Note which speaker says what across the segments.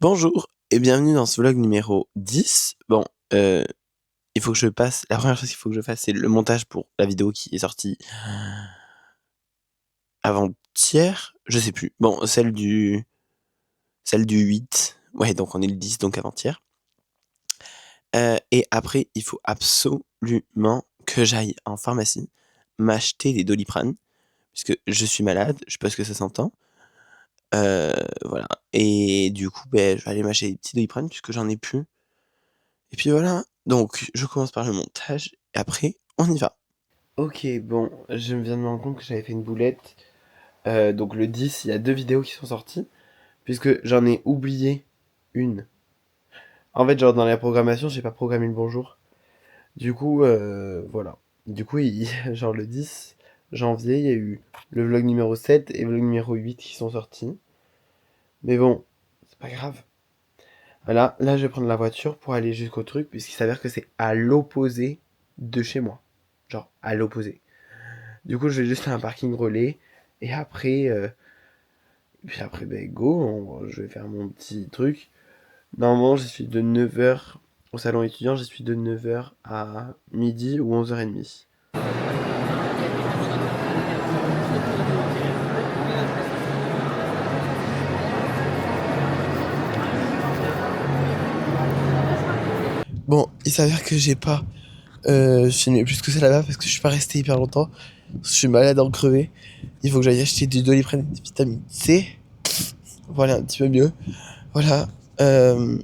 Speaker 1: Bonjour et bienvenue dans ce vlog numéro 10. Bon, il faut que je passe la première chose qu'il faut que je fasse, c'est le montage pour la vidéo qui est sortie avant-hier? Je sais plus. Bon, celle du 8. Ouais, donc on est le 10, donc avant-hier. Et après, il faut absolument que j'aille en pharmacie m'acheter des Doliprane puisque je suis malade, je suppose que ça s'entend. Voilà et du coup, je vais aller m'acheter des petits Doliprane puisque j'en ai plus. Et puis voilà, donc je commence par le montage et après on y va. OK, bon, je viens de me rendre compte que j'avais fait une boulette. Donc le 10, il y a 2 vidéos qui sont sorties, puisque j'en ai oublié une. En fait, genre dans la programmation, j'ai pas programmé le bonjour. Du coup, voilà. Du coup, genre le 10 janvier, il y a eu le vlog numéro 7 et le vlog numéro 8 qui sont sortis. Mais bon, c'est pas grave. Voilà, là je vais prendre la voiture pour aller jusqu'au truc, puisqu'il s'avère que c'est à l'opposé de chez moi. Genre, à l'opposé. Du coup, je vais juste faire un parking relais. Et après, go, je vais faire mon petit truc. Normalement, j'y suis de 9h au salon étudiant, j'y suis de 9h à midi ou 11h30. Bon, il s'avère que j'ai pas filmé plus que ça là-bas parce que je suis pas resté hyper longtemps. Je suis malade en crevé. Il faut que j'aille acheter du Doliprane et des vitamines C. Voilà, un petit peu mieux. Voilà. Euh,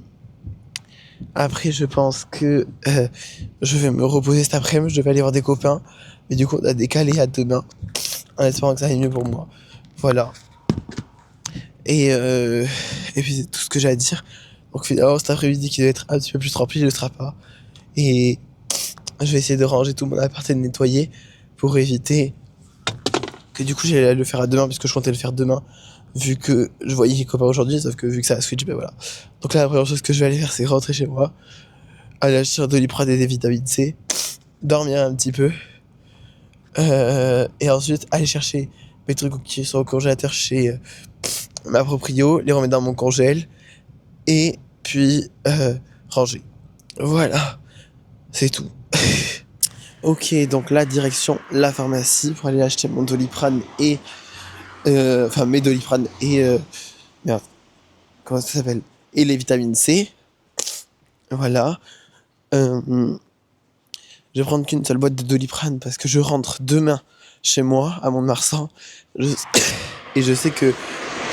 Speaker 1: Après, je pense que je vais me reposer cet après-midi. Je devais aller voir des copains. Mais du coup, on a décalé à demain. En espérant que ça aille mieux pour moi. Voilà. Et, euh, et puis, c'est tout ce que j'ai à dire. Donc, finalement, cet après-midi qui doit être un petit peu plus rempli, il ne le sera pas. Et je vais essayer de ranger tout mon appart et de nettoyer pour éviter que du coup, j'allais le faire à demain, puisque je comptais le faire demain. Vu que je voyais les copains aujourd'hui, sauf que vu que ça a switch, ben voilà. Donc là, la première chose que je vais aller faire, c'est rentrer chez moi, aller acheter un Doliprane et des vitamines C, dormir un petit peu, et ensuite aller chercher mes trucs qui sont au congélateur chez ma proprio, les remettre dans mon congèle, et puis ranger. Voilà, c'est tout. Ok, donc là, direction la pharmacie pour aller acheter mon Doliprane et... Enfin, mes Doliprane et... merde, comment ça s'appelle? Et les vitamines C. Voilà. Euh, je vais prendre qu'une seule boîte de Doliprane parce que je rentre demain chez moi, à Mont-de-Marsan. Je... Et je sais que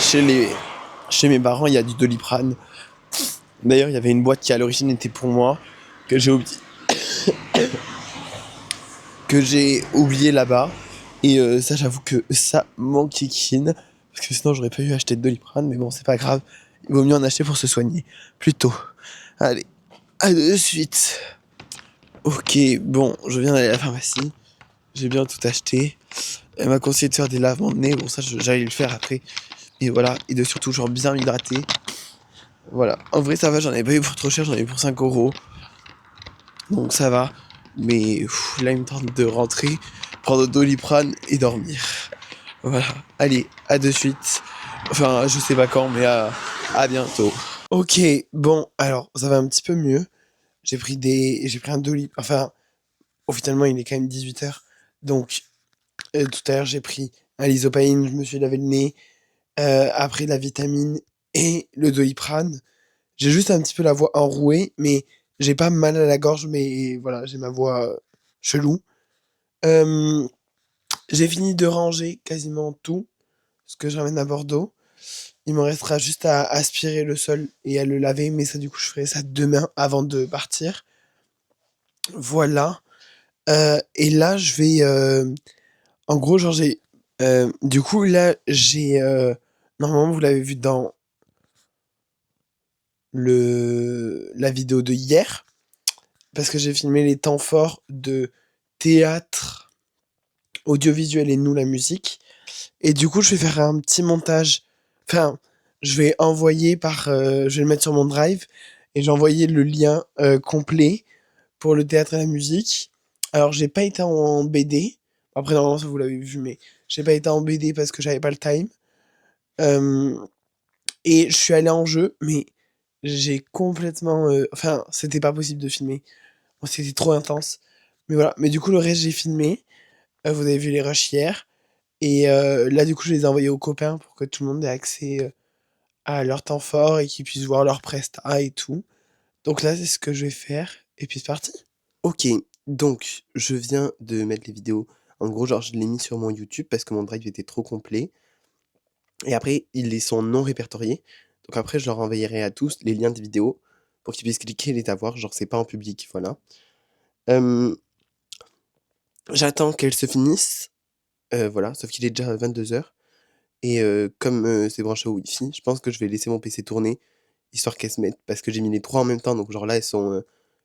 Speaker 1: chez mes parents, il y a du Doliprane. D'ailleurs, il y avait une boîte qui à l'origine était pour moi, que j'ai oublié, là-bas. Et ça, j'avoue que ça m'enquiquine. Parce que sinon, j'aurais pas eu acheter de Doliprane. Mais bon, c'est pas grave. Il vaut mieux en acheter pour se soigner. Plutôt. Allez, à de suite. Ok, bon, je viens d'aller à la pharmacie. J'ai bien tout acheté. Elle m'a conseillé de faire des lavements de nez. Bon, ça, j'allais le faire après. Et voilà. Et de surtout, genre, bien m'hydrater. Voilà. En vrai, ça va, j'en ai pas eu pour trop cher. J'en ai eu pour 5 €. Donc, ça va. Mais là, il me tente de rentrer, prendre Doliprane et dormir. Voilà. Allez, à de suite. Enfin, je sais pas quand, mais à bientôt. Ok, bon, alors, ça va un petit peu mieux. J'ai pris un Doliprane. Enfin, officiellement, il est quand même 18h. Donc, tout à l'heure, j'ai pris un Lysopaïne, je me suis lavé le nez. Après, la vitamine et le Doliprane. J'ai juste un petit peu la voix enrouée, mais j'ai pas mal à la gorge, mais voilà, j'ai ma voix chelou. Euh, j'ai fini de ranger quasiment tout ce que je ramène à Bordeaux. Il me restera juste à aspirer le sol et à le laver, mais ça, du coup, je ferai ça demain avant de partir. Voilà. Et là, je vais. En gros, genre, j'ai. Du coup, là, j'ai. Normalement, vous l'avez vu dans la vidéo de hier, parce que j'ai filmé les temps forts de théâtre, audiovisuel et nous, la musique. Et du coup, je vais faire un petit montage. Enfin, je vais envoyer je vais le mettre sur mon drive et j'ai envoyé le lien complet pour le théâtre et la musique. Alors, j'ai pas été en BD. Après, normalement, ça vous l'avez vu, mais j'ai pas été en BD parce que j'avais pas le time. Euh, et je suis allé en jeu, mais j'ai complètement, enfin, c'était pas possible de filmer. Bon, c'était trop intense. Mais voilà, mais du coup, le reste, j'ai filmé. Vous avez vu les rushs hier et là, du coup, je les ai envoyés aux copains pour que tout le monde ait accès, à leur temps fort et qu'ils puissent voir leurs prestats et tout. Donc là, c'est ce que je vais faire et puis c'est parti. OK, donc je viens de mettre les vidéos. En gros, genre, je l'ai mis sur mon YouTube parce que mon drive était trop complet et après, ils les sont non répertoriés. Donc après, je leur enverrai à tous les liens des vidéos pour qu'ils puissent cliquer et les avoir. Genre, c'est pas en public, voilà. Hem, J'attends qu'elles se finissent, voilà, sauf qu'il est déjà 22h et comme, c'est branché au Wi-Fi, je pense que je vais laisser mon PC tourner, histoire qu'elles se mettent parce que j'ai mis les 3 en même temps, donc genre là, elles sont,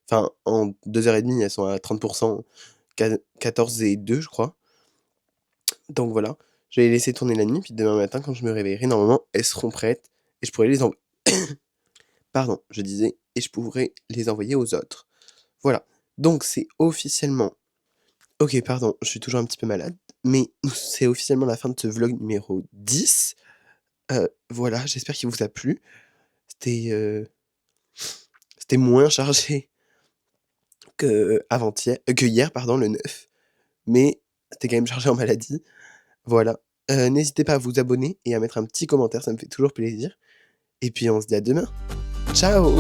Speaker 1: enfin, en 2h30, elles sont à 30 14 et 2, je crois. Donc voilà, je vais les laisser tourner la nuit, puis demain matin, quand je me réveillerai, normalement, elles seront prêtes et je pourrai les env pardon, je disais et je pourrai les envoyer aux autres. Voilà, donc c'est officiellement OK, pardon, je suis toujours un petit peu malade, mais c'est officiellement la fin de ce vlog numéro 10. Voilà, j'espère qu'il vous a plu. C'était, c'était moins chargé que hier, pardon, le 9, mais c'était quand même chargé en maladie. Voilà, n'hésitez pas à vous abonner et à mettre un petit commentaire, ça me fait toujours plaisir et puis on se dit à demain. Ciao!